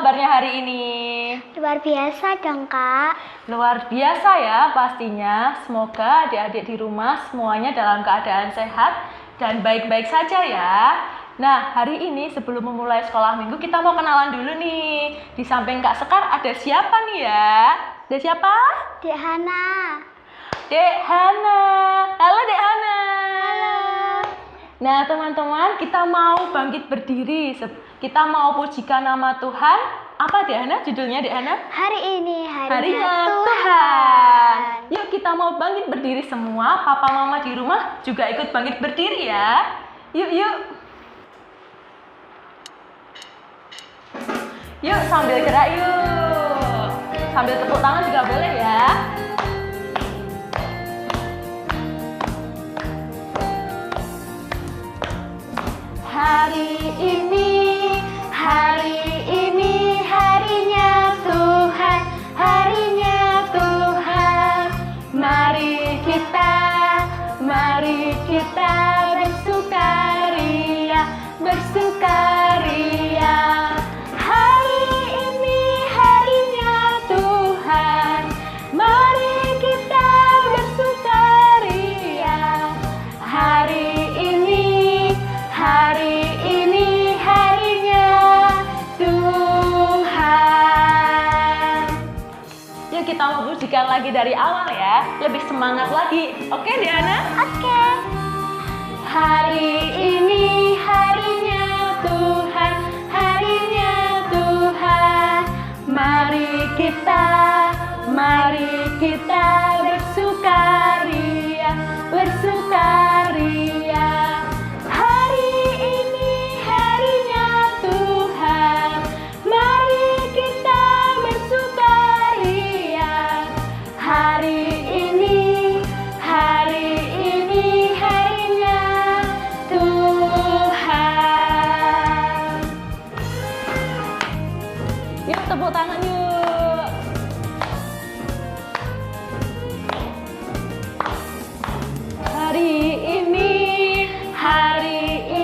kabarnya hari ini? Luar biasa dong, Kak. Luar biasa ya pastinya. Semoga adik-adik di rumah semuanya dalam keadaan sehat dan baik-baik saja ya. Nah, hari ini sebelum memulai sekolah minggu kita mau kenalan dulu nih. Di samping Kak Sekar ada siapa nih ya? Ada siapa? Dek Hana. Dek Hana. Halo Dek Hana. Halo. Nah teman-teman, kita mau bangkit berdiri. Kita mau pujikan nama Tuhan. Apa Dek Hana? Judulnya Dek Hana? Hari ini Harinya Tuhan. Yuk kita mau bangkit berdiri semua. Papa mama di rumah juga ikut bangkit berdiri ya. Yuk. Yuk sambil gerak yuk. Sambil tepuk tangan juga boleh ya. Hari ini harinya Tuhan, harinya Tuhan. Mari kita bersukaria. Hari ini harinya Tuhan, mari kita bersukaria. Hari ini harinya Tuhan. Yuk kita mau pujikan lagi dari awal ya. Lebih semangat lagi. Oke Diana? Oke. Hari ini harinya Tuhan, harinya Tuhan. Mari kita bersukaria. Hari ini harinya Tuhan, mari kita bersukaria. Hari ini harinya Tuhan. Yuk tepuk tangan yuk. Hari ini harinya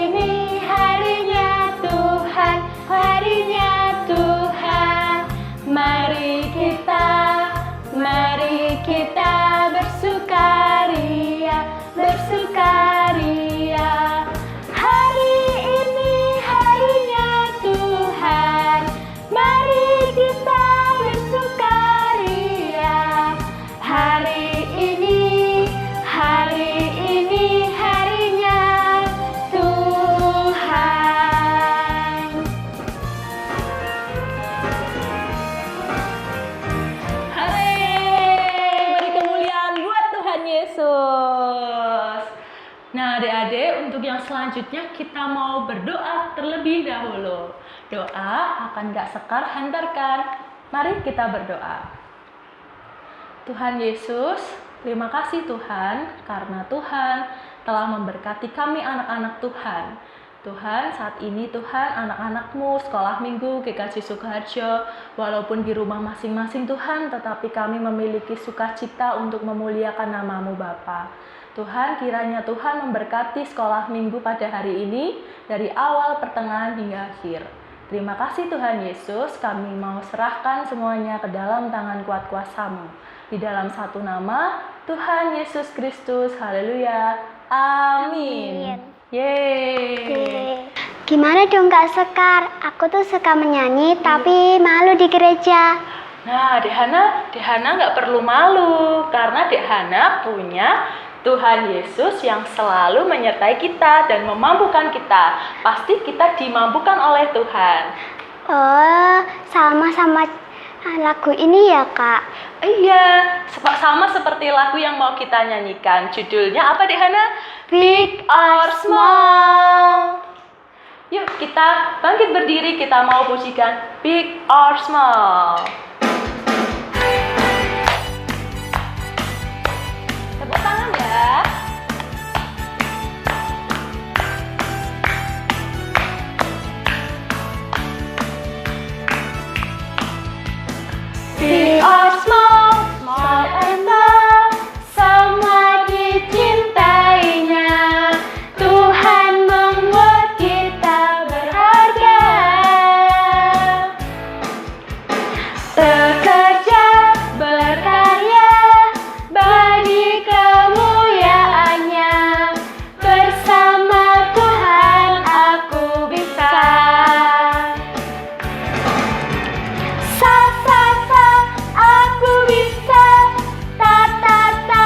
Tuhan, harinya Tuhan. Mari kita bersukaria. Hari ini harinya Tuhan, mari kita bersukaria. Hari ini harinya Tuhan. Hore, beri kemuliaan buat Tuhan Yesus. Nah adik-adik, untuk yang selanjutnya kita mau berdoa terlebih dahulu. Doa akan Kak Sekar hantarkan. Mari kita berdoa. Tuhan Yesus, terima kasih Tuhan, karena Tuhan telah memberkati kami anak-anak Tuhan. Tuhan, saat ini Tuhan, anak-anak-Mu sekolah minggu GKJ Sukoharjo, walaupun di rumah masing-masing Tuhan, tetapi kami memiliki sukacita untuk memuliakan nama-Mu Bapa. Tuhan, kiranya Tuhan memberkati sekolah minggu pada hari ini, dari awal, pertengahan, hingga akhir. Terima kasih Tuhan Yesus, kami mau serahkan semuanya ke dalam tangan kuat kuasa-Mu. Di dalam satu nama, Tuhan Yesus Kristus, haleluya, amin. Yeay. Gimana dong Kak Sekar? Aku tuh suka menyanyi tapi malu di gereja. Nah, Dek Hana nggak perlu malu, karena Dek Hana punya Tuhan Yesus yang selalu menyertai kita dan memampukan kita. Pasti kita dimampukan oleh Tuhan. Oh, sama lagu ini ya Kak? Iya, sama seperti lagu yang mau kita nyanyikan. Judulnya apa Dek Hana? Big or Small. Yuk kita bangkit berdiri, kita mau pujikan Big or Small. Tepuk tangan ya. Big or small, small and large, semua dicintainya. Tuhan membuat kita berharga. bekerja, berkarya, bagi kemuliaannya. Bersama Tuhan aku bisa. Sa, sa, sa, aku bisa. Ta, ta, ta,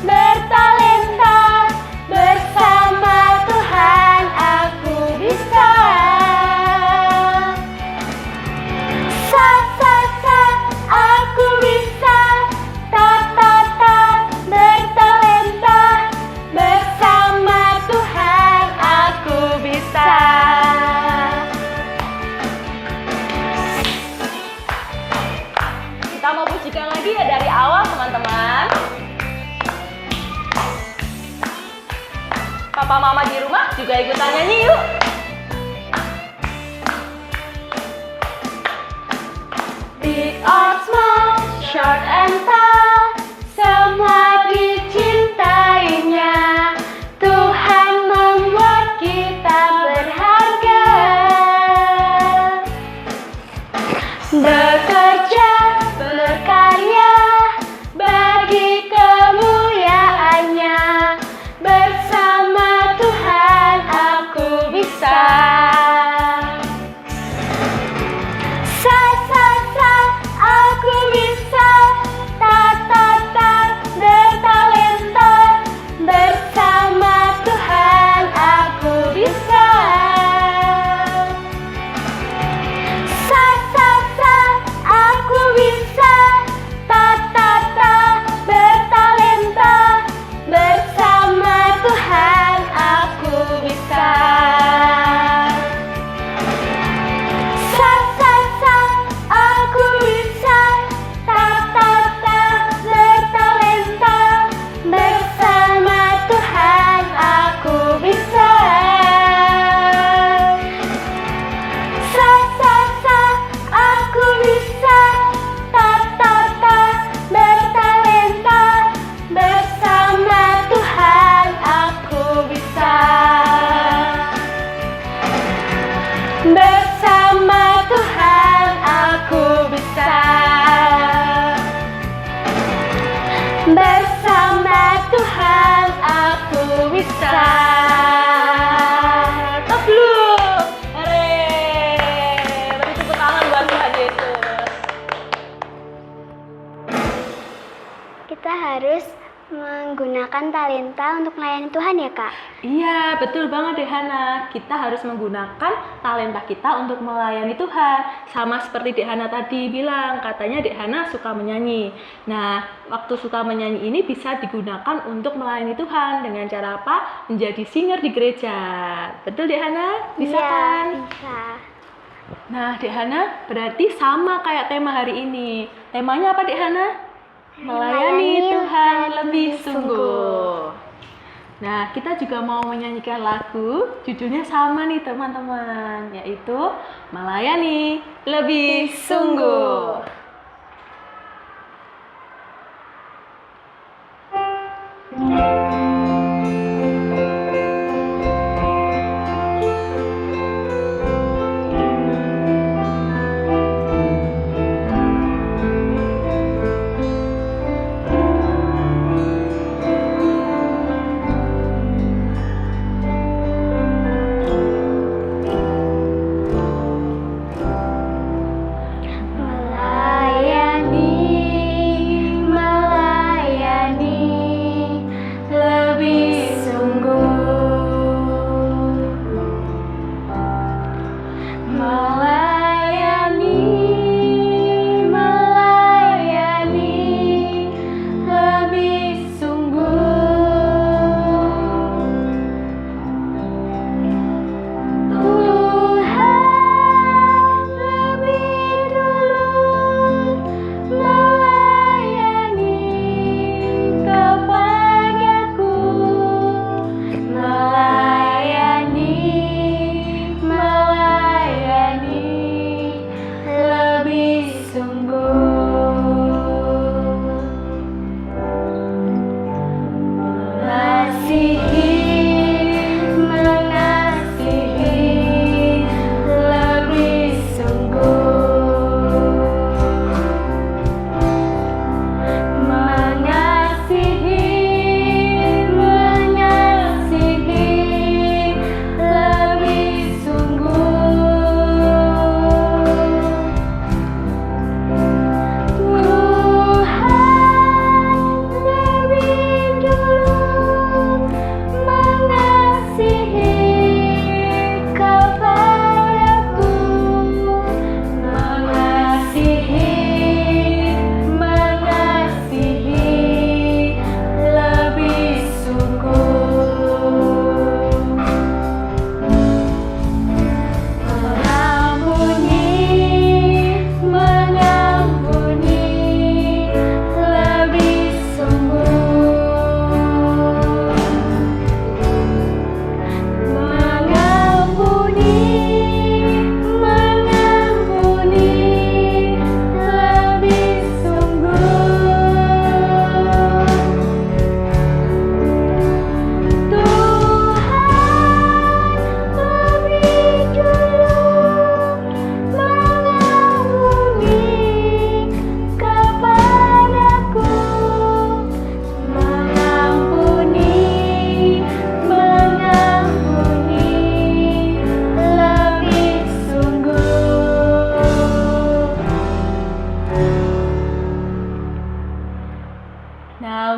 bertalenta. Bersama Tuhan aku bisa. Sa, sa, sa, aku bisa. Ta, ta, ta, bertalenta. Bersama Tuhan aku bisa. Kita mau pujikan lagi ya dari awal teman-teman. Papa mama di rumah juga ikutan nyanyi yuk. Big or small, short and tall, semua dicintainya. Tuhan membuat kita berharga. Bekerja, berkarya, bagi kemuliaannya. Bersama Tuhan aku bisa. Sa, sa, sa, aku bisa. Ta, ta, ta, bertalenta. Bersama Tuhan aku bisa. Sa, sa, sa, aku bisa. Ta, ta, ta, bertalenta. Bersama Tuhan aku bisa. Sa, sa, sa, aku bisa. Ta, ta, ta, bertalenta. Bersama Tuhan aku bisa. Sa, sa, sa, aku bisa. Ta, ta, ta, bertalenta. Bersama Tuhan aku bisa. Bersama Tuhan aku bisa. Bersama Tuhan aku bisa. Top dulu. Hore. Beri tepuk tangan buat Tuhan Yesus. Kita harus menggunakan talenta untuk melayani Tuhan ya, Kak? Iya, betul banget deh Hana. Kita harus menggunakan talenta kita untuk melayani Tuhan. Sama seperti Dek Hana tadi bilang, katanya Dek Hana suka menyanyi. Nah, waktu suka menyanyi ini bisa digunakan untuk melayani Tuhan dengan cara apa? Menjadi singer di gereja. Betul Dek Hana? Bisa Iya, kan? bisa. Nah, Dek Hana berarti sama kayak tema hari ini. Temanya apa Dek Hana? Melayani Tuhan lebih sungguh. Nah, kita juga mau menyanyikan lagu, judulnya sama nih teman-teman, yaitu Melayani Lebih Sungguh. Melayani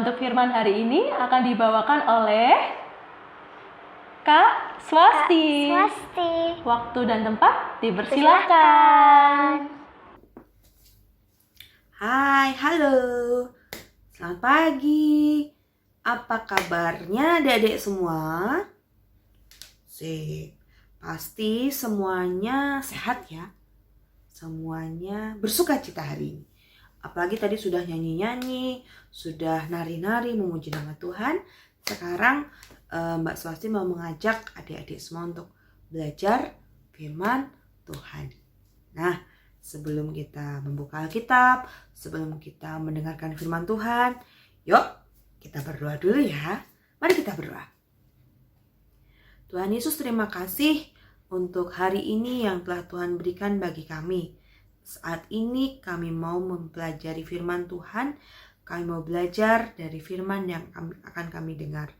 untuk firman hari ini akan dibawakan oleh Kak Swasti. Swasti. Waktu dan tempat dipersilakan. Hai, halo. Selamat pagi. Apa kabarnya adik-adik semua? Sip. Pasti semuanya sehat ya. Semuanya bersukacita hari ini. Apalagi tadi sudah nyanyi-nyanyi, sudah nari-nari memuji nama Tuhan. Sekarang Mbak Swasti mau mengajak adik-adik semua untuk belajar firman Tuhan. Nah, sebelum kita membuka Alkitab, sebelum kita mendengarkan firman Tuhan, yuk kita berdoa dulu ya. Mari kita berdoa. Tuhan Yesus, terima kasih untuk hari ini yang telah Tuhan berikan bagi kami. Saat ini kami mau mempelajari firman Tuhan. Kami mau belajar dari firman yang akan kami dengar.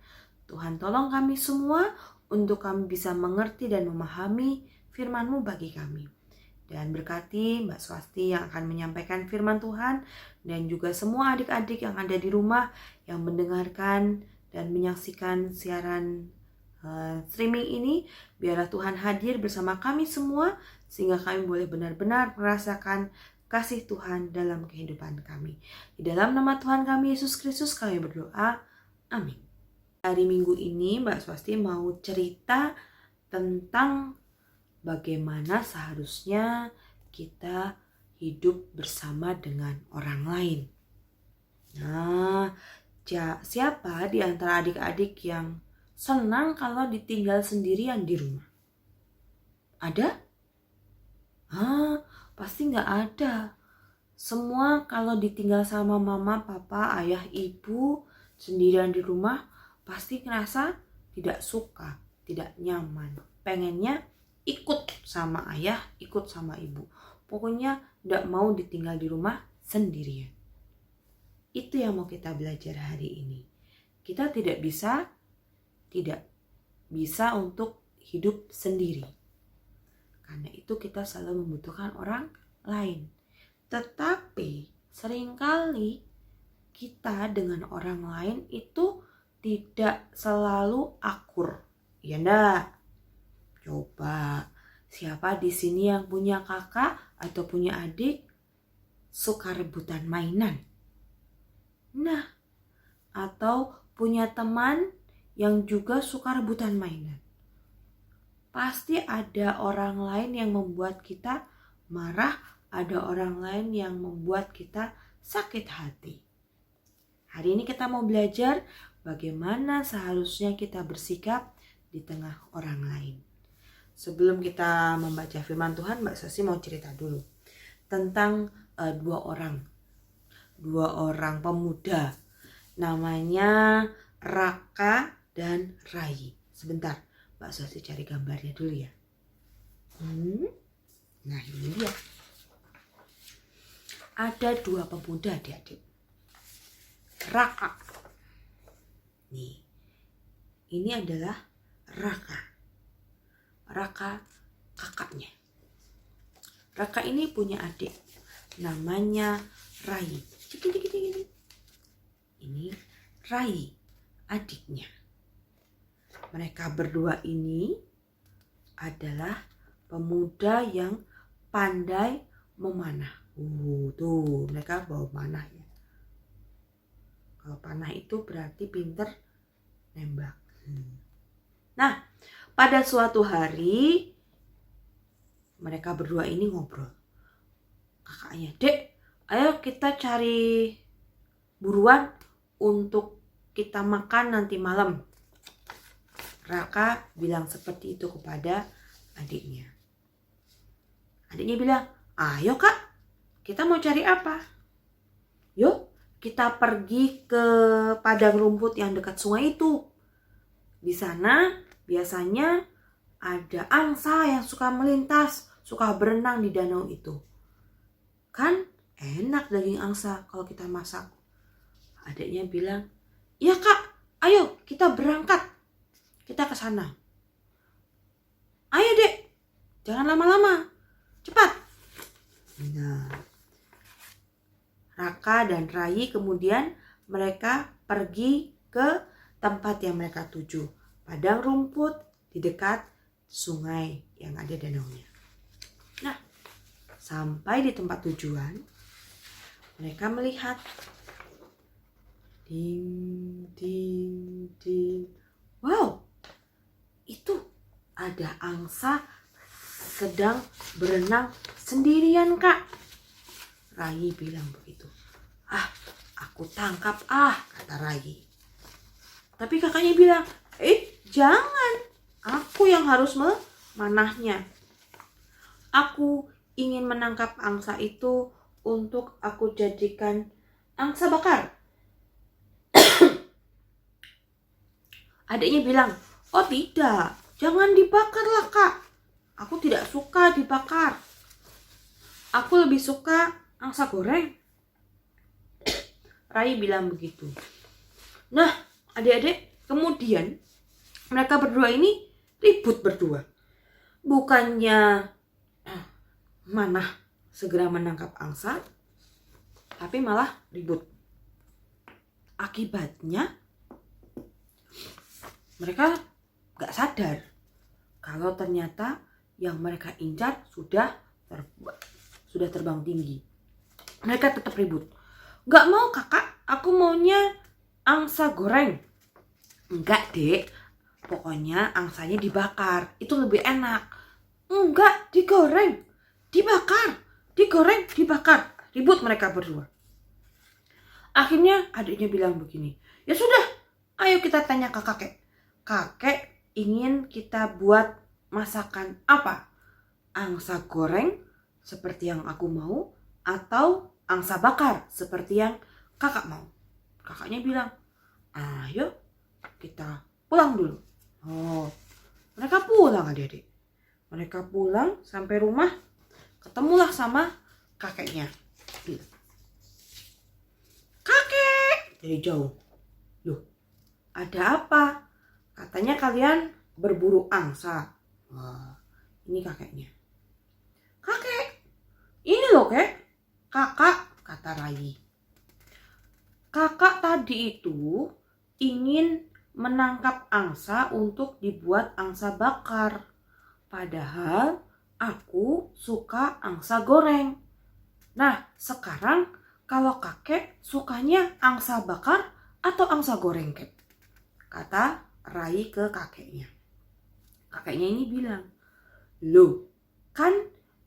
Tuhan tolong kami semua untuk kami bisa mengerti dan memahami firman-Mu bagi kami. Dan berkati Mbak Swasti yang akan menyampaikan firman Tuhan. Dan juga semua adik-adik yang ada di rumah yang mendengarkan dan menyaksikan siaran streaming ini. Biarlah Tuhan hadir bersama kami semua, sehingga kami boleh benar-benar merasakan kasih Tuhan dalam kehidupan kami. Di dalam nama Tuhan kami Yesus Kristus kami berdoa. Amin. Hari Minggu ini Mbak Swasti mau cerita tentang bagaimana seharusnya kita hidup bersama dengan orang lain. Nah, siapa di antara adik-adik yang senang kalau ditinggal sendirian di rumah? Ada? Pasti nggak ada. Semua kalau ditinggal sama mama, papa, ayah, ibu sendirian di rumah pasti ngerasa tidak suka, tidak nyaman. Pengennya ikut sama ayah, ikut sama ibu. Pokoknya nggak mau ditinggal di rumah sendirian. Itu yang mau kita belajar hari ini. Kita tidak bisa untuk hidup sendiri. Karena itu kita selalu membutuhkan orang lain. Tetapi seringkali kita dengan orang lain itu tidak selalu akur. Ya enggak? Coba, siapa di sini yang punya kakak atau punya adik suka rebutan mainan? Nah, atau punya teman yang juga suka rebutan mainan. Pasti ada orang lain yang membuat kita marah, ada orang lain yang membuat kita sakit hati. Hari ini kita mau belajar bagaimana seharusnya kita bersikap di tengah orang lain. Sebelum kita membaca firman Tuhan, Mbak Sasi mau cerita dulu tentang dua orang pemuda, namanya Raka dan Rai. Sebentar, Mbak Sasi cari gambarnya dulu ya. Nah, ini dia. Ada dua pemuda adik-adik. Raka. Nih, ini adalah Raka. Raka kakaknya. Raka ini punya adik, namanya Rai. Ini Rai, adiknya. Mereka berdua ini adalah pemuda yang pandai memanah. Tuh, mereka bawa panah ya. Kalau panah itu berarti pinter nembak. Nah, pada suatu hari mereka berdua ini ngobrol. Kakaknya, "Dek, ayo kita cari buruan untuk kita makan nanti malam." Raka bilang seperti itu kepada adiknya. Adiknya bilang, "Ayo Kak, kita mau cari apa? Yuk kita pergi ke padang rumput yang dekat sungai itu. Di sana biasanya ada angsa yang suka melintas, suka berenang di danau itu. Kan enak daging angsa kalau kita masak." Adiknya bilang, "Iya Kak, ayo kita berangkat. Kita ke sana." "Ayo Dek, jangan lama-lama, cepat." Nah, Raka dan Rai kemudian mereka pergi ke tempat yang mereka tuju. Padang rumput di dekat sungai yang ada danaunya. Nah, sampai di tempat tujuan, mereka melihat ding, ding, ding. Wow, itu ada angsa sedang berenang sendirian, Kak. Rai bilang begitu. Aku tangkap kata Rai. Tapi kakaknya bilang, jangan. Aku yang harus memanahnya. Aku ingin menangkap angsa itu untuk aku jadikan angsa bakar. Adiknya bilang, oh tidak, jangan dibakarlah Kak. Aku tidak suka dibakar. Aku lebih suka angsa goreng. Rai bilang begitu. Nah, adik-adik, kemudian mereka berdua ini ribut berdua. Bukannya Manah segera menangkap angsa, tapi malah ribut. Akibatnya mereka gak sadar kalau ternyata yang mereka incar sudah terbang tinggi. Mereka tetap ribut. Gak mau kakak, aku maunya angsa goreng. Enggak dek, pokoknya angsanya dibakar, itu lebih enak. Enggak, digoreng, dibakar, digoreng, dibakar. Ribut mereka berdua. Akhirnya adiknya bilang begini, ya sudah, ayo kita tanya ke kakek. Kakek ingin kita buat masakan apa? Angsa goreng seperti yang aku mau, atau angsa bakar seperti yang kakak mau? Kakaknya bilang, ayo kita pulang dulu. Oh, mereka pulang adik-adik. Mereka pulang sampai rumah, ketemulah sama kakeknya. Kakek, dari jauh. Loh, ada apa? Katanya kalian berburu angsa. Wah, ini kakeknya. Kakek, ini loh kakak, kata Rai. Kakak tadi itu ingin menangkap angsa untuk dibuat angsa bakar. Padahal aku suka angsa goreng. Nah, sekarang kalau kakek sukanya angsa bakar atau angsa goreng, Kek? Kata Rai ke kakeknya. Kakeknya ini bilang, loh, kan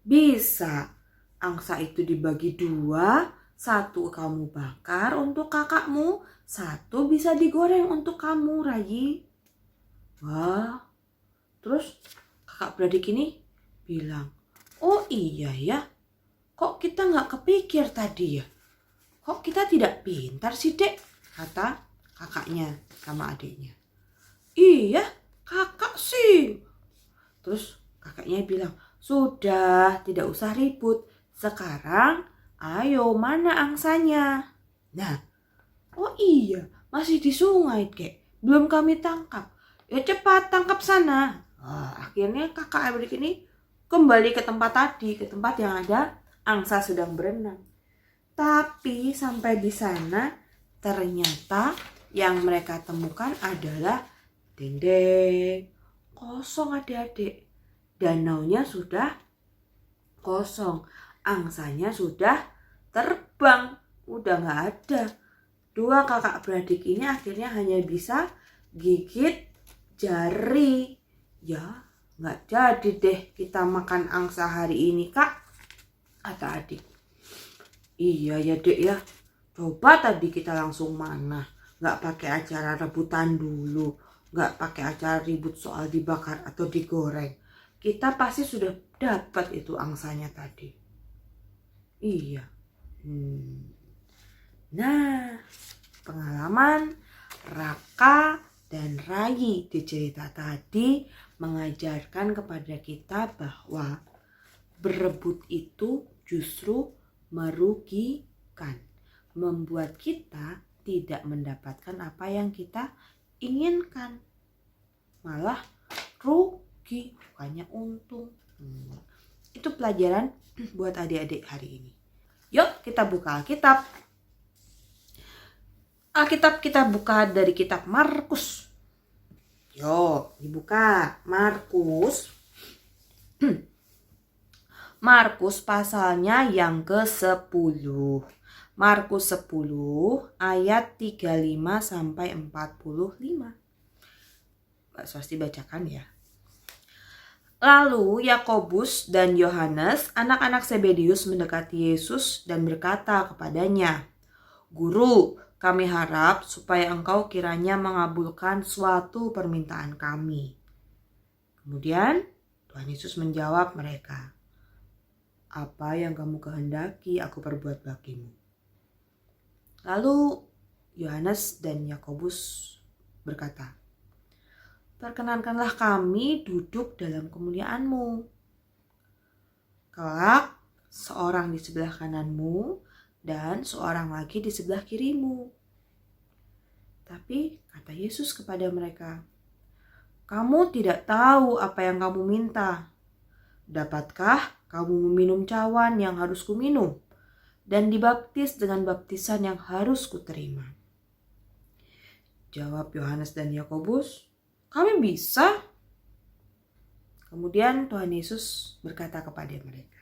bisa angsa itu dibagi dua, satu kamu bakar untuk kakakmu, satu bisa digoreng untuk kamu, Rai. Wah, terus kakak beradik ini bilang, oh iya ya, kok kita gak kepikir tadi ya? Kok kita tidak pintar sih dek? Kata kakaknya sama adiknya. Iya, kakak sih. Terus kakaknya bilang, sudah, tidak usah ribut. Sekarang, ayo mana angsanya? Nah, oh iya, masih di sungai, Kek. Belum kami tangkap. Ya cepat, tangkap sana. Akhirnya kakak adik ini kembali ke tempat tadi, ke tempat yang ada angsa sedang berenang. Tapi sampai di sana, ternyata yang mereka temukan adalah dendeng. Kosong adik-adik. Danaunya sudah kosong. Angsanya sudah terbang. Udah gak ada. Dua kakak beradik ini akhirnya hanya bisa gigit jari. Ya, gak jadi deh kita makan angsa hari ini, Kak, kata adik. Iya ya dek ya. Coba tadi kita langsung mana. Gak pakai acara rebutan dulu. Gak pakai acara ribut soal dibakar atau digoreng. Kita pasti sudah dapat itu angsanya tadi. Iya. Nah, pengalaman Raka dan Rai di cerita tadi mengajarkan kepada kita bahwa berebut itu justru merugikan, membuat kita tidak mendapatkan apa yang kita inginkan, malah rugi, bukannya untung. Itu pelajaran buat adik-adik hari ini. Yuk kita buka Alkitab. Alkitab kita buka dari kitab Markus. Yo, dibuka Markus. Markus pasalnya yang ke-10. Markus 10 ayat 35 sampai 45. Mbak Swasti bacakan ya. Lalu Yakobus dan Yohanes, anak-anak Zebedeus, mendekati Yesus dan berkata kepadanya, "Guru, kami harap supaya engkau kiranya mengabulkan suatu permintaan kami." Kemudian Tuhan Yesus menjawab mereka, "Apa yang kamu kehendaki aku perbuat bagimu?" Lalu Yohanes dan Yakobus berkata, "Perkenankanlah kami duduk dalam kemuliaan-Mu. Kelak seorang di sebelah kanan-Mu dan seorang lagi di sebelah kiri-Mu." Tapi kata Yesus kepada mereka, "Kamu tidak tahu apa yang kamu minta. Dapatkah kamu meminum cawan yang harus kuminum dan dibaptis dengan baptisan yang harus kuterima?" Jawab Yohanes dan Yakobus, "Kami bisa." Kemudian Tuhan Yesus berkata kepada mereka,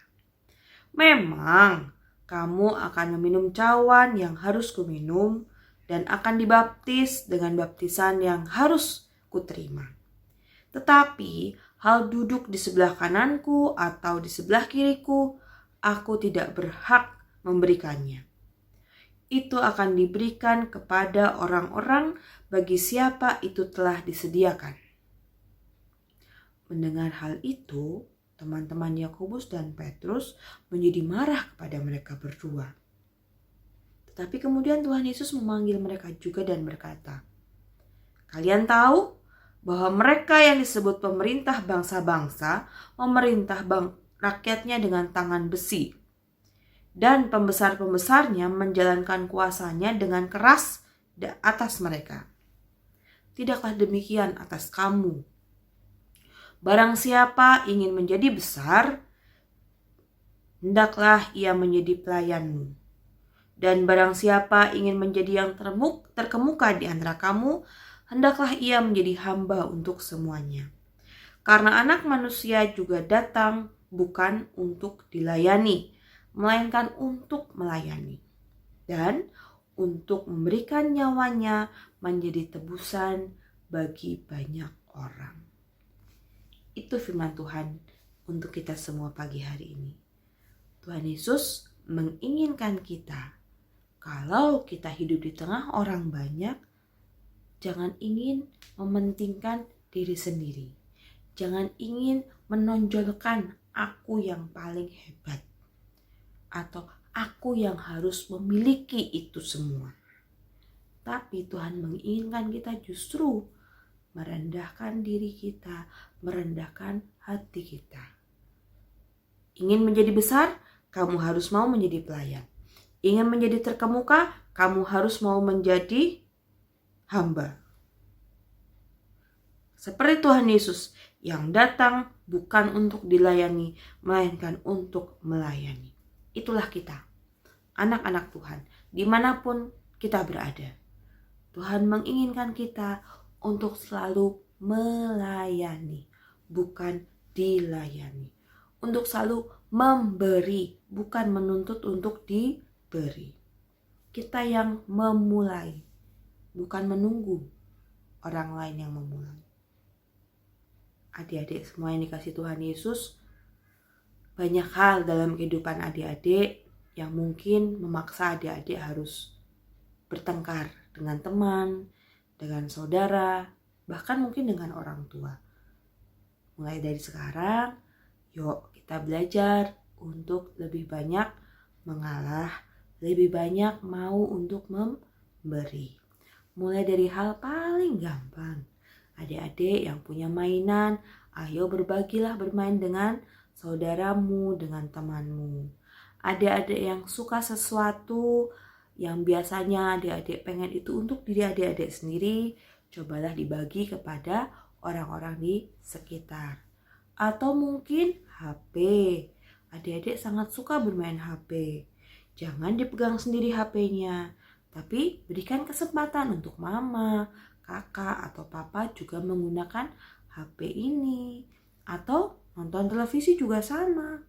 "Memang kamu akan meminum cawan yang harus kuminum dan akan dibaptis dengan baptisan yang harus kuterima. Tetapi hal duduk di sebelah kananku atau di sebelah kiriku, aku tidak berhak memberikannya. Itu akan diberikan kepada orang-orang bagi siapa itu telah disediakan." Mendengar hal itu, teman-teman Yakobus dan Petrus menjadi marah kepada mereka berdua. Tetapi kemudian Tuhan Yesus memanggil mereka juga dan berkata, "Kalian tahu bahwa mereka yang disebut pemerintah bangsa-bangsa memerintah rakyatnya dengan tangan besi, dan pembesar-pembesarnya menjalankan kuasanya dengan keras atas mereka. Tidaklah demikian atas kamu. Barang siapa ingin menjadi besar, hendaklah ia menjadi pelayanmu. Dan barang siapa ingin menjadi yang terkemuka di antara kamu, hendaklah ia menjadi hamba untuk semuanya. Karena Anak Manusia juga datang bukan untuk dilayani, melainkan untuk melayani, dan untuk memberikan nyawanya menjadi tebusan bagi banyak orang." Itu firman Tuhan untuk kita semua pagi hari ini. Tuhan Yesus menginginkan kita, kalau kita hidup di tengah orang banyak, jangan ingin mementingkan diri sendiri. Jangan ingin menonjolkan aku yang paling hebat, atau aku yang harus memiliki itu semua. Tapi Tuhan menginginkan kita justru merendahkan diri kita, merendahkan hati kita. Ingin menjadi besar, kamu harus mau menjadi pelayan. Ingin menjadi terkemuka, kamu harus mau menjadi hamba. Seperti Tuhan Yesus yang datang bukan untuk dilayani, melainkan untuk melayani. Itulah kita, anak-anak Tuhan, dimanapun kita berada. Tuhan menginginkan kita untuk selalu melayani, bukan dilayani. Untuk selalu memberi, bukan menuntut untuk diberi. Kita yang memulai, bukan menunggu orang lain yang memulai. Adik-adik semua yang dikasih Tuhan Yesus, banyak hal dalam kehidupan adik-adik yang mungkin memaksa adik-adik harus bertengkar dengan teman, dengan saudara, bahkan mungkin dengan orang tua. Mulai dari sekarang, yuk kita belajar untuk lebih banyak mengalah, lebih banyak mau untuk memberi. Mulai dari hal paling gampang. Adik-adik yang punya mainan, ayo berbagilah bermain dengan saudaramu, dengan temanmu. Adik-adik yang suka sesuatu yang biasanya adik-adik pengen itu untuk diri adik-adik sendiri, cobalah dibagi kepada orang-orang di sekitar. Atau mungkin HP. Adik-adik sangat suka bermain HP. Jangan dipegang sendiri HP-nya, Tapi berikan kesempatan untuk mama, kakak, atau papa juga menggunakan HP ini. Atau nonton televisi juga sama.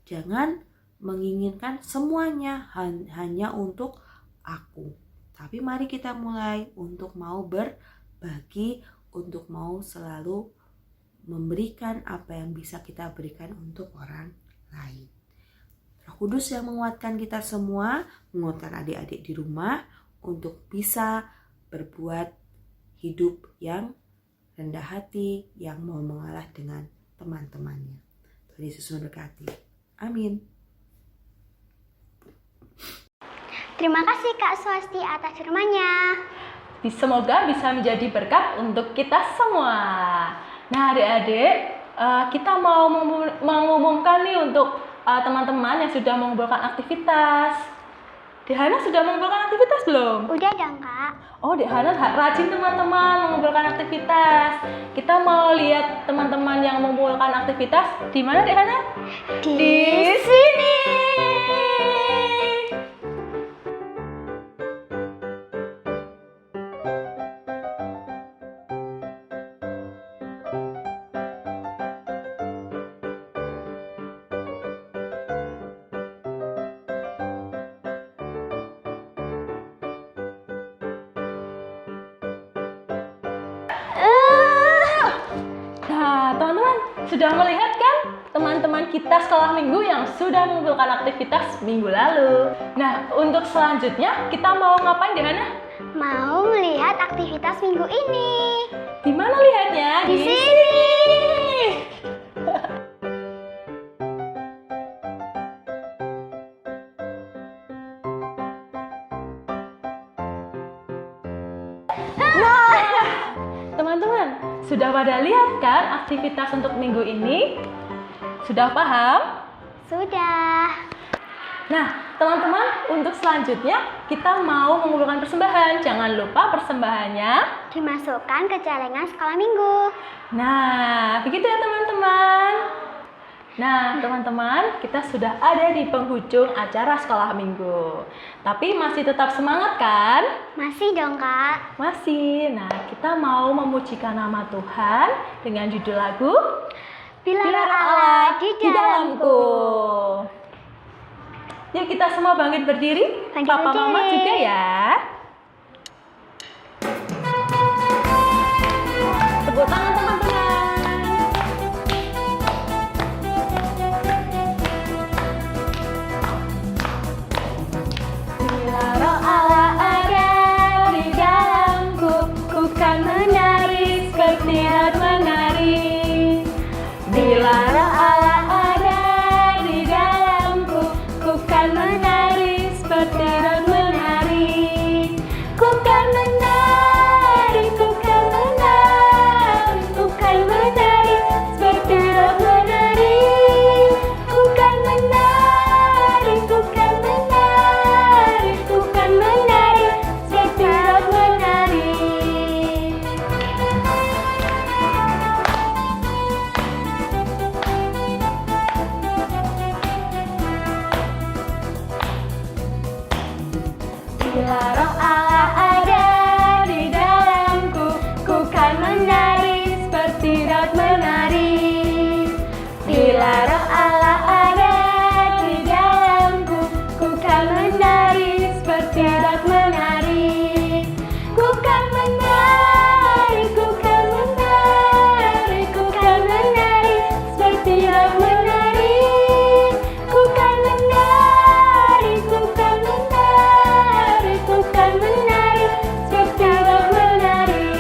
Jangan menginginkan semuanya hanya untuk aku. Tapi mari kita mulai untuk mau berbagi, untuk mau selalu memberikan apa yang bisa kita berikan untuk orang lain. Roh Kudus yang menguatkan kita semua, menguatkan adik-adik di rumah untuk bisa berbuat hidup yang rendah hati, yang mau mengalah dengan teman-temannya. Tuhan Yesus memberkati. Amin. Terima kasih Kak Swasti atas firman-Nya. Semoga bisa menjadi berkat untuk kita semua. Nah adik-adik, kita mau mengumumkan nih untuk teman-teman yang sudah mengumpulkan aktivitas. Dek Hana sudah mengumpulkan aktivitas belum? Udah dong Kak. Oh, Dek Hana rajin teman-teman mengumpulkan aktivitas. Kita mau lihat teman-teman yang mengumpulkan aktivitas di mana Dek Hana? Di sini. Nah, teman-teman sudah melihat kan teman-teman kita sekolah minggu yang sudah mengumpulkan aktivitas minggu lalu. Nah, untuk selanjutnya kita mau ngapain Dek Hana? Mau melihat aktivitas minggu ini. Di mana lihatnya? Di sini. Teman-teman, sudah pada lihat kan aktivitas untuk minggu ini? Sudah paham? Sudah. Nah, teman-teman, untuk selanjutnya kita mau mengumpulkan persembahan. Jangan lupa persembahannya Dimasukkan ke celengan sekolah minggu. Nah, begitu ya teman-teman. Nah, teman-teman, kita sudah ada di penghujung acara sekolah minggu. Tapi masih tetap semangat kan? Masih dong Kak. Masih. Nah, kita mau memujikan nama Tuhan dengan judul lagu Bila Biar Allah Allah di di dalamku. Yuk kita semua bangkit berdiri. Bangkit Papa berdiri. Mama juga ya. Tepuk tangan teman-teman. Bila roh Allah ada di dalamku, ku kan menari seperti Daud menari. Bila roh Allah ada di dalamku, ku kan menari seperti Daud menari. Ku kan menari, ku kan menari, ku kan menari seperti Daud menari. Ku kan menari, ku kan menari, ku kan menari seperti Daud menari. Bila roh Allah ada di dalamku, ku kan menari seperti Daud menari. Bila roh Allah ada di dalamku, ku kan menari seperti Daud menari. Ku kan menari, ku kan menari, ku kan menari seperti Daud menari. Ku kan menari, ku kan menari, ku kan menari seperti Daud menari.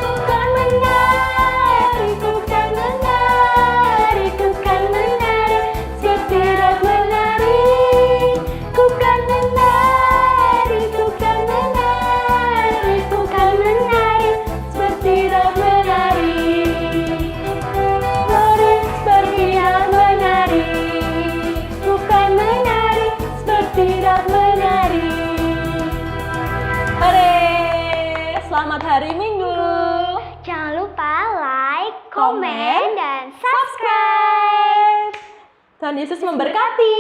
Ku kan menari, ku kan menari, ku kan menari seperti Daud menari. Ku kan menari, ku kan menari, ku kan menari seperti Daud menari. Menari seperti Daud menari. Ku kan menari seperti Daud menari. Hore! Selamat hari Minggu. Jangan lupa like, Komen, komen, dan subscribe. Tuhan Yesus memberkati.